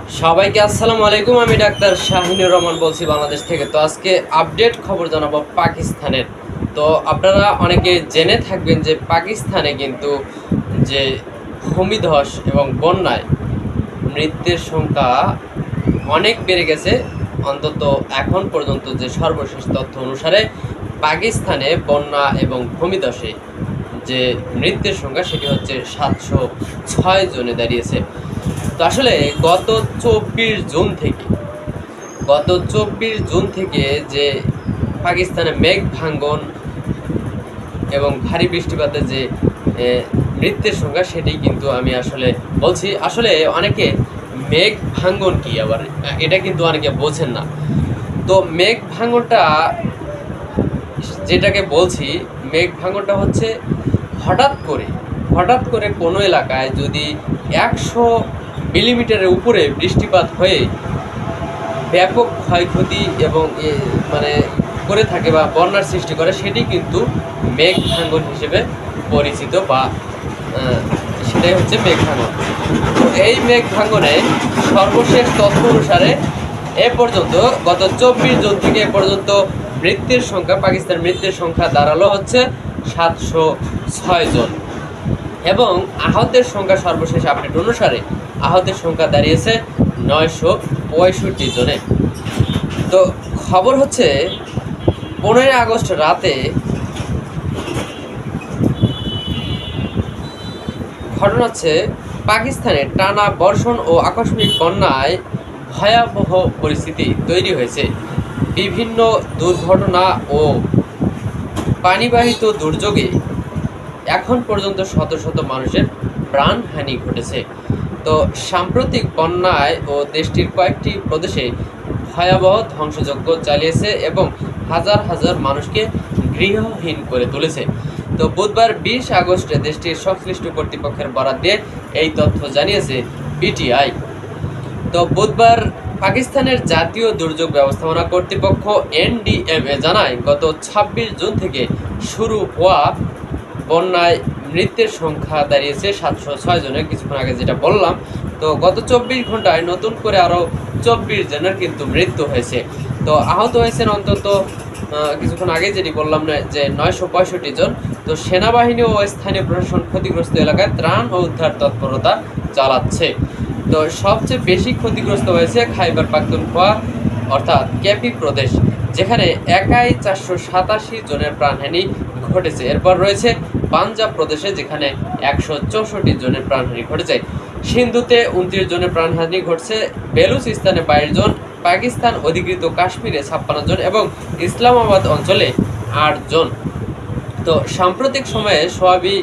সবাইকে আসসালামু আলাইকুম। আমি ডাক্তার শাহিনুর রহমান বলছি বাংলাদেশ থেকে। তো আজকে আপডেট খবর জানাবো পাকিস্তানের। তো আপনারা অনেকে জেনে থাকবেন যে পাকিস্তানে কিন্তু যে ভূমিধস এবং বন্যায় মৃত্যুর সংখ্যা অনেক বেড়ে গেছে। অন্তত এখন পর্যন্ত যে সর্বশেষ তথ্য অনুসারে পাকিস্তানে বন্যা এবং ভূমিধসে যে মৃত্যুর সংখ্যা সেটি হচ্ছে 706 জনে দাঁড়িয়েছে। তো আসলে গত 24 জুন থেকে যে পাকিস্তানে মেঘ ভাঙ্গন এবং ভারী বৃষ্টিপাতে যে মৃত্যুর সংখ্যা সেটি কিন্তু আমি আসলে বলছি। আসলে অনেকে মেঘ ভাঙ্গন কি, আবার এটা কিন্তু অনেকে বোঝেন না। তো মেঘ ভাঙ্গনটা যেটাকে বলছি, মেঘ ভাঙ্গনটা হচ্ছে হঠাৎ করে কোনো এলাকায় যদি 100 মিলিমিটারের উপরে বৃষ্টিপাত হয়ে ব্যাপক ক্ষয়ক্ষতি এবং মানে করে থাকে বা বন্যার সৃষ্টি করে, সেটি কিন্তু মেঘ ভাঙ্গন হিসেবে পরিচিত, বা সেটাই হচ্ছে মেঘ ভাঙ্গন। তো এই মেঘ ভাঙ্গনে সর্বশেষ তথ্য অনুসারে এ পর্যন্ত গত 24 জুন থেকে এ পর্যন্ত পাকিস্তানের মৃত্যুর সংখ্যা দাঁড়ালো হচ্ছে 706 জন, এবং আহতের সংখ্যা সর্বশেষ আপডেট অনুসারে আহতের সংখ্যা দাঁড়িয়েছে 965 জনে। তো খবর হচ্ছে 15 আগস্ট রাতে ঘটনা হচ্ছে পাকিস্তানে টানা বর্ষণ ও আকস্মিক বন্যায় ভয়াবহ পরিস্থিতি তৈরি হয়েছে। বিভিন্ন দুর্ঘটনা ও পানিবাহিত দুর্যোগে এখন পর্যন্ত শত শত মানুষের প্রাণহানি ঘটেছে। তো সাম্প্রতিক বন্যায় ও দেশটির কয়েকটি প্রদেশে ভয়াবহ ধ্বংসযজ্ঞ চালিয়েছে এবং হাজার হাজার মানুষকে গৃহহীন করে তুলেছে। তো বুধবার 20 আগস্টে দেশটির সংশ্লিষ্ট কর্তৃপক্ষের বরাত দিয়ে এই তথ্য জানিয়েছে পিটিআই। তো বুধবার পাকিস্তানের জাতীয় দুর্যোগ ব্যবস্থাপনা কর্তৃপক্ষ এনডিএমএ জানায়, গত 26 জুন থেকে শুরু হওয়া বন্যায় মৃত্যুর সংখ্যা দাঁড়িয়েছে 706 জনের। কিছুক্ষণ আগে যেটা বললাম, তো গত 24 ঘন্টায় নতুন করে আরও 24 জনের কিন্তু মৃত্যু হয়েছে। তো আহত হয়েছেন অন্তত কিছুক্ষণ আগে যেটি বললাম না যে 965 জন। তো সেনাবাহিনী ও স্থানীয় প্রশাসন ক্ষতিগ্রস্ত এলাকায় ত্রাণ ও উদ্ধার তৎপরতা চালাচ্ছে। তো সবচেয়ে বেশি ক্ষতিগ্রস্ত হয়েছে খাইবার পাখতুনখোয়া অর্থাৎ কেপি প্রদেশ, যেখানে একাই 487 জনের প্রাণহানি ঘটেছে। এরপর রয়েছে পাঞ্জাব প্রদেশে, যেখানে 164 জনের প্রাণহানি ঘটেছে। সিন্ধুতে 29 জনের প্রাণহানি ঘটছে, বেলুচিস্তানে 22 জন, পাকিস্তান অধিকৃত কাশ্মীরে 56 জন এবং ইসলামাবাদ অঞ্চলে 8 জন। তো সাম্প্রতিক সময়ে সোয়াবি,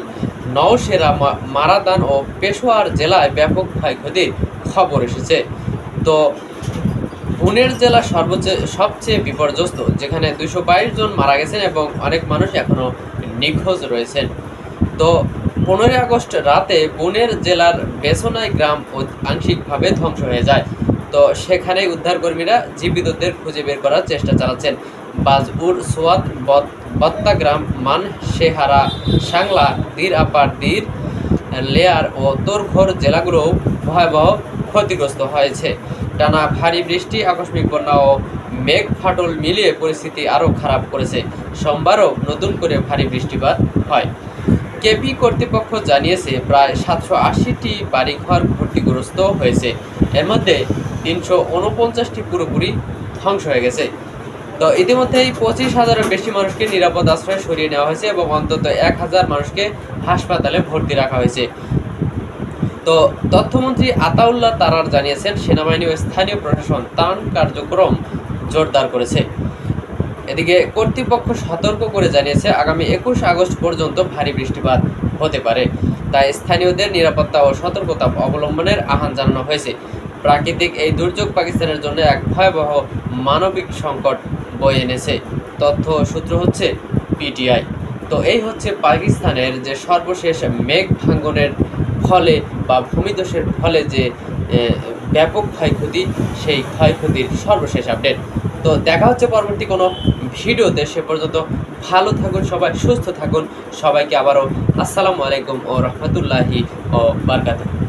নওশেরা, মারাদান ও পেশোয়ার জেলায় ব্যাপক ক্ষয়ক্ষতির খবর এসেছে। তো পুনের জেলা সবচেয়ে বিপর্যস্ত, যেখানে 222 জন মারা গেছেন এবং অনেক মানুষ এখনও নিখোঁজ রয়েছেন। তো 15 আগস্ট রাতে পুনের জেলার বেসনাই গ্রাম আংশিকভাবে ধ্বংস হয়ে যায়। তো সেখানে উদ্ধারকর্মীরা জীবিতদের খুঁজে বের করার চেষ্টা চালাচ্ছেন। বাজউর, সোয়াত, বত্তা গ্রাম, মানশেহারা, সাংলা, দীর আপার, দীর লেয়ার ও তোরখোর জেলাগুলোও ভয়াবহ ক্ষতিগ্রস্ত হয়েছে। টানা ভারী বৃষ্টি, আকস্মিক বন্যা ও মেঘ ফাটল মিলিয়ে পরিস্থিতি আরও খারাপ করেছে। সোমবারও নতুন করে ভারী বৃষ্টিপাত হয়। কেপি কর্তৃপক্ষ জানিয়েছে প্রায় 780টি বাড়িঘর ক্ষতিগ্রস্ত হয়েছে, এর মধ্যে 349টি পুরোপুরি ধ্বংস হয়ে গেছে। তো ইতিমধ্যেই 25,000-এর বেশি মানুষকে নিরাপদ আশ্রয়ে সরিয়ে নেওয়া হয়েছে এবং অন্তত 1,000 মানুষকে হাসপাতালে ভর্তি রাখা হয়েছে। তো তথ্যমন্ত্রী আতাউল্লাহ তারার জানিয়েছেন, সেনাবাহিনী ও স্থানীয় প্রশাসন ত্রাণ কার্যক্রম জোরদার করেছে। এদিকে কর্তৃপক্ষ সতর্ক করে জানিয়েছে, আগামী 21 আগস্ট পর্যন্ত ভারী বৃষ্টিপাত হতে পারে। তাই স্থানীয়দের নিরাপত্তা ও সতর্কতা অবলম্বনের আহ্বান জানানো হয়েছে। প্রাকৃতিক এই দুর্যোগ পাকিস্তানের জন্য এক ভয়াবহ মানবিক সংকট বয়ে এনেছে। তথ্য সূত্র হচ্ছে পিটিআই। তো এই হচ্ছে পাকিস্তানের যে সর্বশেষ মেঘ ভাঙ্গনের ফলে বা ভূমিধসের ফলে যে ব্যাপক ক্ষয়ক্ষতি, সেই ক্ষয়ক্ষতির সর্বশেষ আপডেট। তো দেখা হচ্ছে পরবর্তী কোনো ভিডিওতে। সে পর্যন্ত ভালো থাকুন সবাই, সুস্থ থাকুন। সবাইকে আবারও আসসালামু আলাইকুম ও রহমতুল্লাহি ও বারকাতুহু।